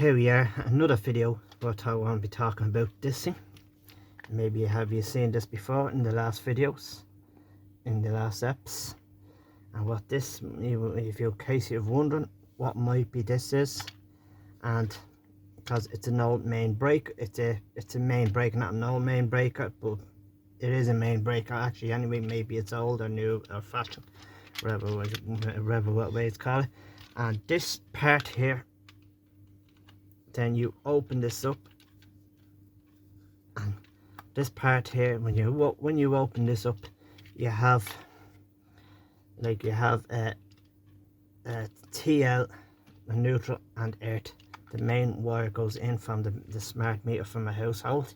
here we are, another video where I want to be talking about this thing. Maybe have you seen this before in the last videos, in the last apps, and what this, if you're in case you're wondering what might be this is, and because it's an old main break, it's a main break, not an old main breaker, but it is a main breaker actually anyway. Maybe it's old or new or fashion, whatever what way it's called. And this part here, then you open this up, and this part here, when you open this up, you have a TL, a neutral and earth. The main wire goes in from the smart meter from a household,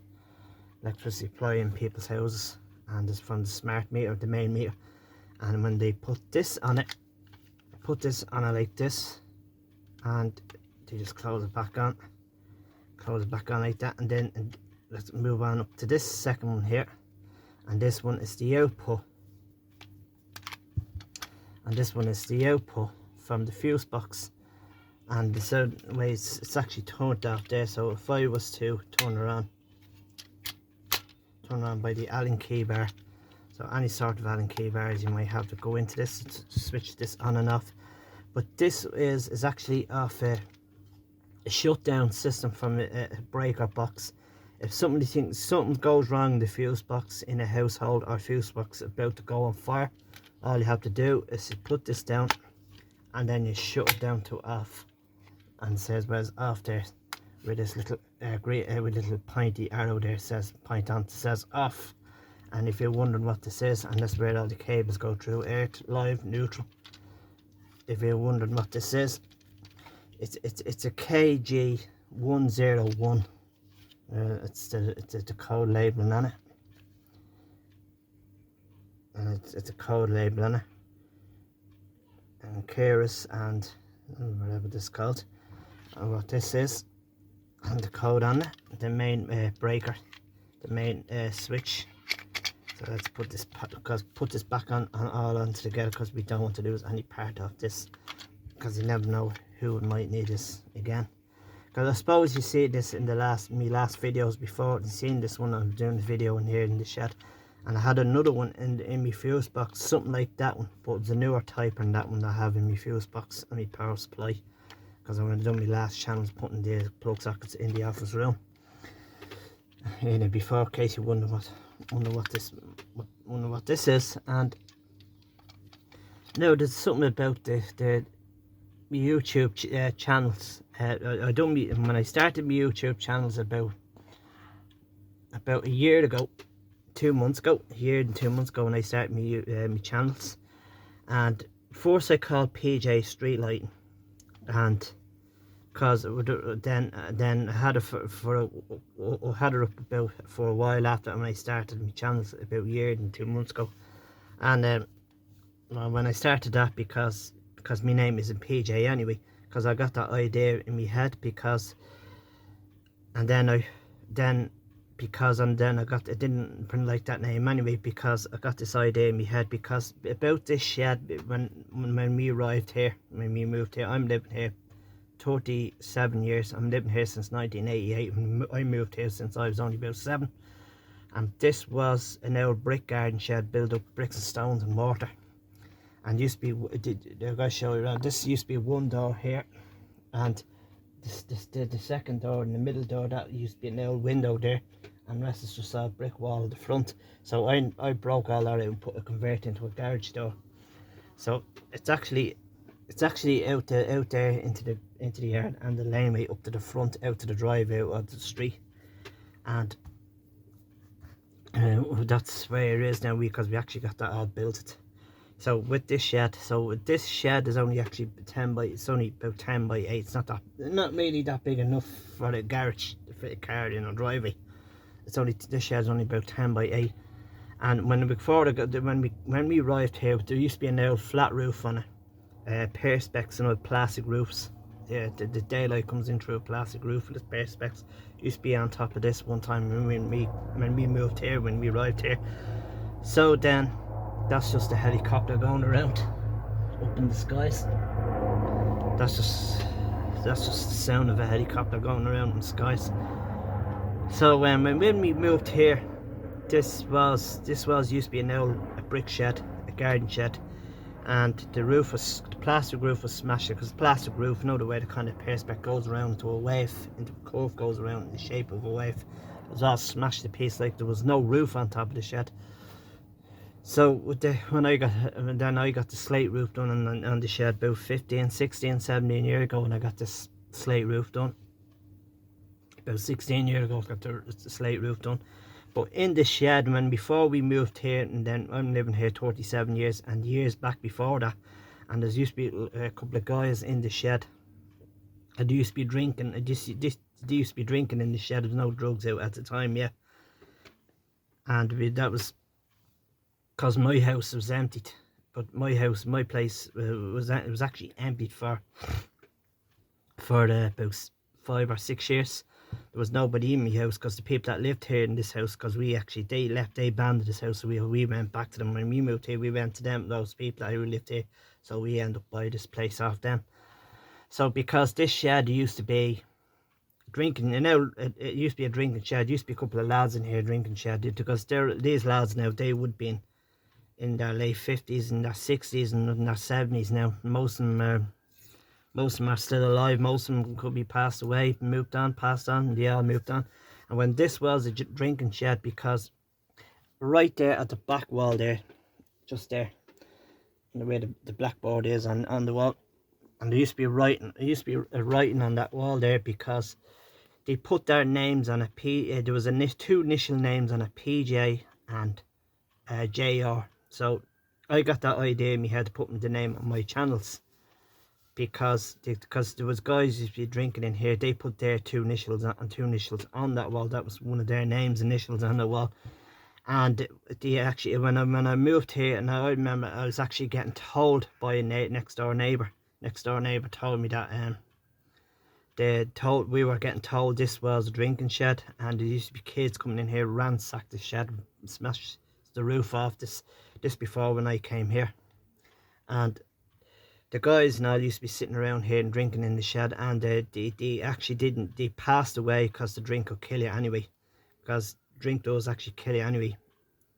electricity supply in people's houses, and it's from the smart meter, the main meter. And when they put this on it, like this, and they just close it back on like that. And then let's move on up to this second one here, and this one is the output, and this one is the output from the fuse box. And the certain ways it's actually turned off there, so if I was to turn her on by the Allen key bar, so any sort of Allen key bars, you might have to go into this to switch this on and off. But this is actually off a shutdown system from a breaker box. If something goes wrong in the fuse box in a household, or fuse box about to go on fire, all you have to do is you put this down, and then you shut it down to off, and it says where's off there with this little with little pointy arrow there, says point on, says off. And if you're wondering what this is, and that's where all the cables go through, earth, live, neutral. If you're wondering what this is, it's a KG101. It's the code labeling on it, and it's a code label on it, and Keras and whatever this is called, and what this is, and the code on it, the main breaker, the main switch. So let's put this back on all on together, because we don't want to lose any part of this, because you never know who might need this again. Because I suppose you see this in the last videos before. You've seen this one. I'm doing the video in here in the shed, and I had another one in my fuse box, something like that one, but it's a newer type than that one that I have in my fuse box and my power supply. Because I'm going to do my last channels putting the plug sockets in the office room. And before, in case you wonder what this is. And now there's something about the YouTube channels. When I started my YouTube channels about a year ago, 2 months ago, a year and 2 months ago, when I started my channels. And first I called PJ Street Lighting, and because then I had it for a while after when I started my channels about a year and 2 months ago. And when I started that, because my name isn't PJ anyway, because I got that idea in my head, I didn't print like that name anyway, because I got this idea in my head, because about this shed, when we arrived here, when we moved here, I'm living here 37 years. I'm living here since 1988. I moved here since I was only about 7. And this was an old brick garden shed built up bricks and stones and mortar. And used to be, I'm going to show you around, this used to be one door here, and the second door and the middle door, that used to be an old window there, and the rest is just a brick wall at the front. So I broke all that out and put a convert into a garage door. So it's actually out there into the yard, and the laneway up to the front, out to the drive, out onto the street. And that's where it is now, because we actually got that all built. So with this shed, is only actually it's only about 10 by 8. It's not really that big enough for a garage to fit a car in or driveway. This shed's only about 10 by 8. And when we arrived here, there used to be an old flat roof on it, perspex and old plastic roofs. Yeah, the daylight comes in through a plastic roof, and this perspex used to be on top of this one time when we moved here, when we arrived here. So then, that's just a helicopter going around up in the skies. That's just that's just the sound of a helicopter going around in the skies. So when we moved here, this was used to be a brick shed, a garden shed, and the plastic roof was smashed because plastic roof, you know, the way the kind of perspex goes around into a wave, into a curve goes around in the shape of a wave. It was all smashed to pieces, like there was no roof on top of the shed. So when I got the slate roof done on the shed about 15, 16, 17 years ago, when I got this slate roof done. About 16 years ago, I got the slate roof done. But in the shed, before we moved here, and then I'm living here 37 years, and years back before that, and there used to be a couple of guys in the shed. And they used to be drinking. They used to be drinking in the shed. There was no drugs out at the time, yeah. And that was because my house was emptied. But my place was actually emptied for about 5 or 6 years. There was nobody in my house because the people that lived here in this house, because they abandoned this house, so we went back to them. When we moved here, we went to them, those people who lived here, so we ended up buying this place off them. So because this shed used to be drinking, and now it used to be a drinking shed, used to be a couple of lads in here drinking shed, because these lads now, they would be in their late 50s and their 60s and in their 70s now. Most of them are still alive. Most of them could be passed away, passed on, they all moved on. And when this was a drinking shed, because right there at the back wall there, just there, the way the blackboard is on the wall, and there used to be writing on that wall there, because they put their names on there was two initial names on a PJ and JR. So I got that idea in my head to put the name on my channels. Because there was guys used to be drinking in here, they put their two initials on that wall. That was one of their names, initials on the wall. And they actually, when I moved here, and I remember I was actually getting told by a next door neighbour told me that we were getting told this was a drinking shed, and there used to be kids coming in here, ransack the shed, smash the roof off this before when I came here. And the guys now used to be sitting around here and drinking in the shed, and they actually didn't. They passed away because the drink could kill you anyway. Because drink does actually kill you anyway.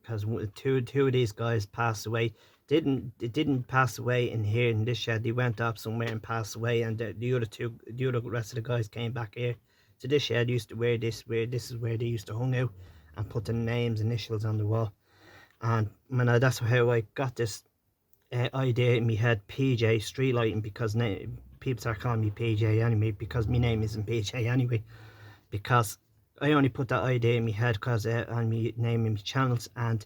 Because two of these guys passed away. They didn't pass away in here in this shed. They went up somewhere and passed away, and the other rest of the guys came back here. So this shed used to this is where they used to hang out and put the names, initials on the wall. And that's how I got this idea in my head, PJ street lighting, because people start calling me PJ anyway, because my name isn't PJ anyway, because I only put that idea in my head because on me naming my channels, and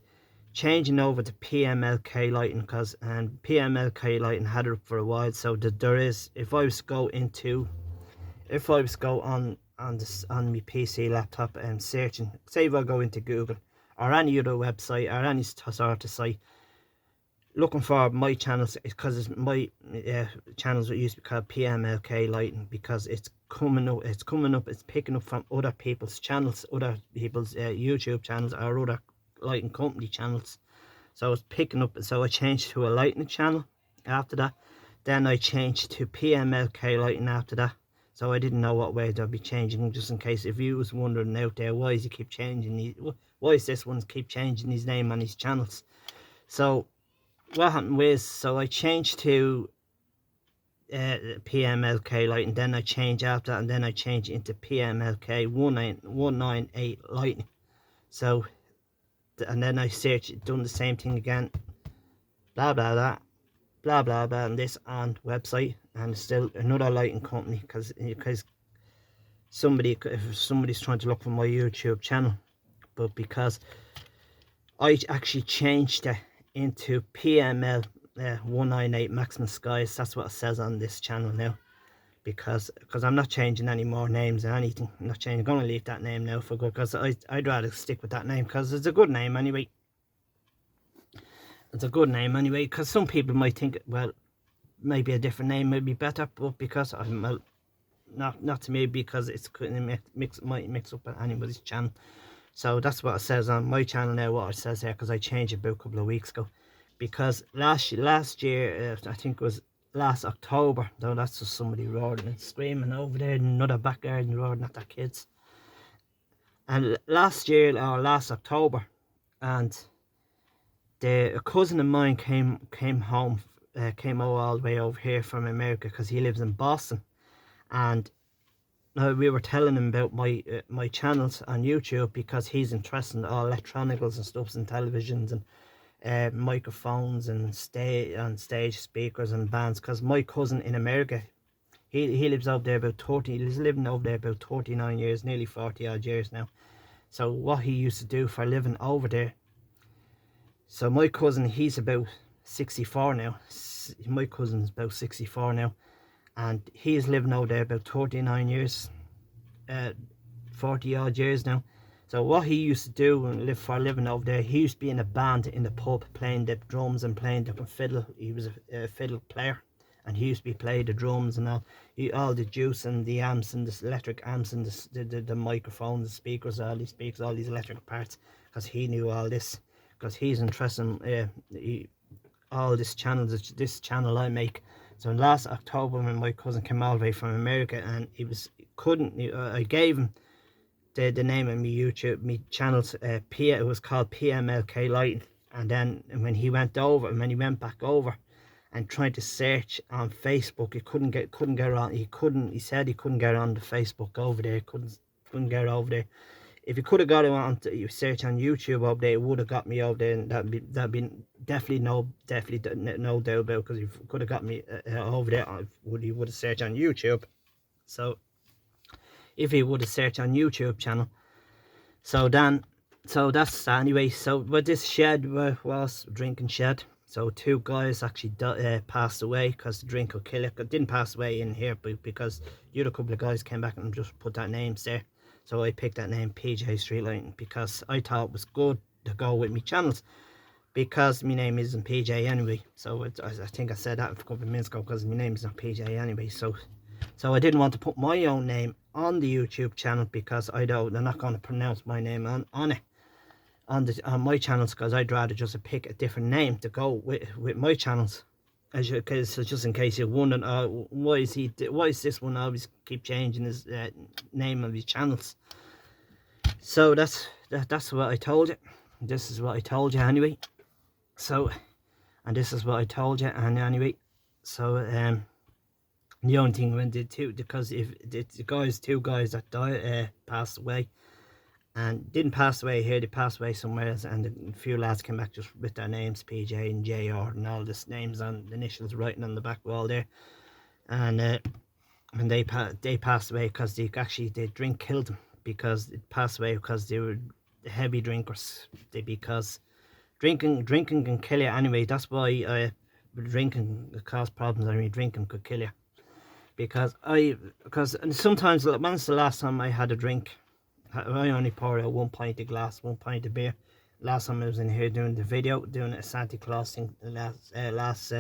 changing over to PMLK lighting, because PMLK lighting had it up for a while. So there is, if I was to go on my PC laptop and searching, say if I go into Google or any other website or any sort of site looking for my channels, because it's my channels that used to be called PMLK lighting, because it's coming up, it's picking up from other people's channels, other people's YouTube channels or other lighting company channels. So it's picking up, so I changed to a lighting channel after that. Then I changed to PMLK lighting after that. So I didn't know what way I'd be changing, just in case if you was wondering out there, why is he keep changing, why is this one keep changing his name on his channels. So what happened was, so I changed to PMLK lighting, then I changed after that, and then I changed into PMLK 198 lighting. So, and then I searched, done the same thing again, blah blah blah, blah blah blah, and this on website, and still another lighting company, because if somebody's trying to look for my YouTube channel, but because I actually changed it into PML 198 maximum skies, that's what it says on this channel now, because I'm not changing any more names or anything. I'm not changing. I'm going to leave that name now for good, because I'd rather stick with that name, because it's a good name anyway. It's a good name anyway, because some people might think, well, maybe a different name might be better, but because I'm not to me, because it's might mix up anybody's channel. So that's what it says on my channel now, what it says here, because I changed it about a couple of weeks ago. Because last year, I think it was last October. Though that's just somebody roaring and screaming over there in another back garden roaring at their kids. And last year or last October, and a cousin of mine came home, came all the way over here from America because he lives in Boston, and we were telling him about my channels on YouTube because he's interested in all electronicals and stuff and televisions and microphones and stage speakers and bands. Because my cousin in America, he lives over there about 30. He's living over there about 39 years, nearly 40 odd years now. So what he used to do for a living over there. So my cousin, he's about 64 now. My cousin's about 64 now, and he's living over there about 39 years, 40 odd years now. So what he used to do and live for a living over there, he used to be in a band in the pub playing the drums and playing the fiddle. He was a fiddle player, and he used to be playing the drums and all the juice and the amps and the electric amps and the microphones, the speakers, all these electric parts, because he knew all this, because he's interested in all this channel I make. So last October, when my cousin came all the way from America, and I gave him the name of my channels, it was called PMLK Lighting. And then when he went back over and tried to search on Facebook, he couldn't get on. He said he couldn't get on the Facebook over there. Couldn't get over there. If he could have got it on to search on YouTube over there, it would have got me over there, and that'd be definitely no doubt about, because he could have got me over there. He would have searched on YouTube. So if he would have searched on YouTube channel, so that's anyway. So but this shed was a drinking shed. So 2 guys actually passed away because the drink would kill it. It didn't pass away in here, but because the other couple of guys came back and just put that names there. So I picked that name, PJ Street Lighting, because I thought it was good to go with my channels, because my name isn't PJ anyway. So I think I said that a couple of minutes ago, because my name is not PJ anyway. So I didn't want to put my own name on the YouTube channel, because I know they're not going to pronounce my name on my channels, because I'd rather just pick a different name to go with my channels. Because just in case you're wondering, why is this one always keep changing his name of his channels? So that's what I told you. This is what I told you anyway. So, and this is what I told you, and anyway. So the only thing when the two, because if the 2 guys that died passed away, and didn't pass away here, they passed away somewhere else, and a few lads came back just with their names, PJ and JR, and all this names on the initials writing on the back wall there. And when they passed away, because they drink killed them, because it passed away because they were heavy drinkers. Because drinking can kill you anyway. That's why drinking cause problems. I mean, drinking could kill you, because and sometimes, when's the last time I had a drink? I only poured out 1 pint of glass, 1 pint of beer. Last time I was in here doing the video, doing a Santa Claus thing last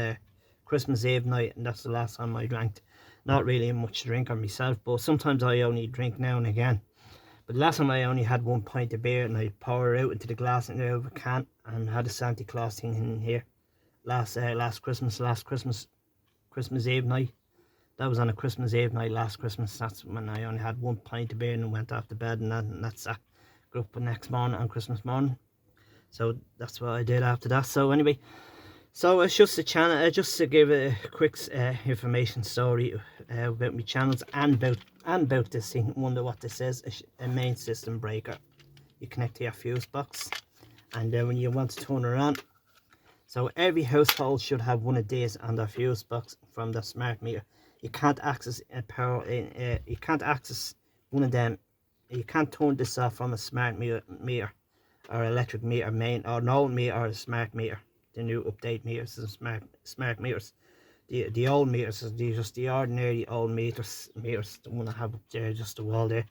Christmas Eve night, and that's the last time I drank. Not really a much drinker myself, but sometimes I only drink now and again. But last time I only had 1 pint of beer, and I poured it out into the glass and out of a can, and had a Santa Claus thing in here last Christmas Eve night. That was on a Christmas Eve night last Christmas. That's when I only had 1 pint of beer and went off to bed, and that's that. Grew up the next morning on Christmas morning. So that's what I did after that. So anyway, so it's just a channel, just to give a quick information story about my channels, and about this thing. Wonder what this is? A main system breaker. You connect to your fuse box, and then when you want to turn it on. So every household should have one of these on their fuse box from the smart meter. You can't access power. You can't access one of them. You can't turn this off from a smart meter or electric meter main, or an old meter or a smart meter. The new update meters and smart meters. The old meters is just the ordinary old meters. The one I have up there, just the wall there.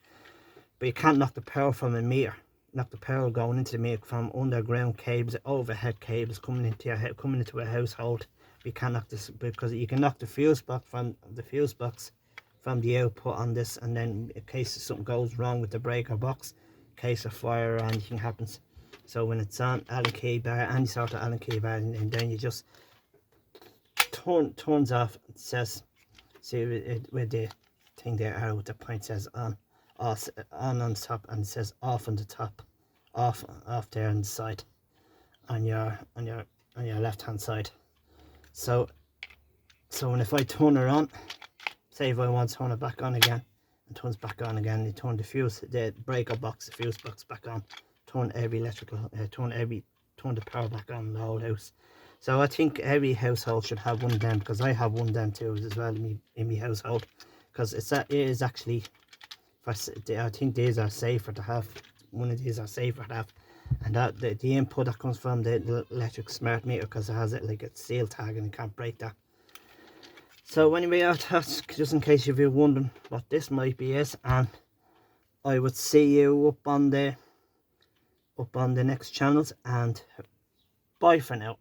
But you can't knock the power from a meter. Knock the power going into the meter from underground cables, overhead cables coming into a household. You can knock this, because you can knock the fuse box from the output on this, and then in case something goes wrong with the breaker box, in case of fire or anything happens. So when it's on Allen key bar, any sort of Allen key bar, and then you just turns off, it says, see with the thing there, arrow with the point says on, off, on top, and it says off on the top, off there on the side, on your left hand side. So when if I turn her on, say if I want to turn it back on again, and turns back on again, you turn the breaker box, the fuse box back on, turn every electrical, turn the power back on in the whole house. So I think every household should have one of them, because I have one of them too as well in my household, because it is actually, I think these are safer to have. One of these are safer to have, and that the input that comes from the electric smart meter, because it has it like a seal tag and you can't break that. So anyway, that's just in case you're wondering what this might be is, and I would see you up on the next channels, and bye for now.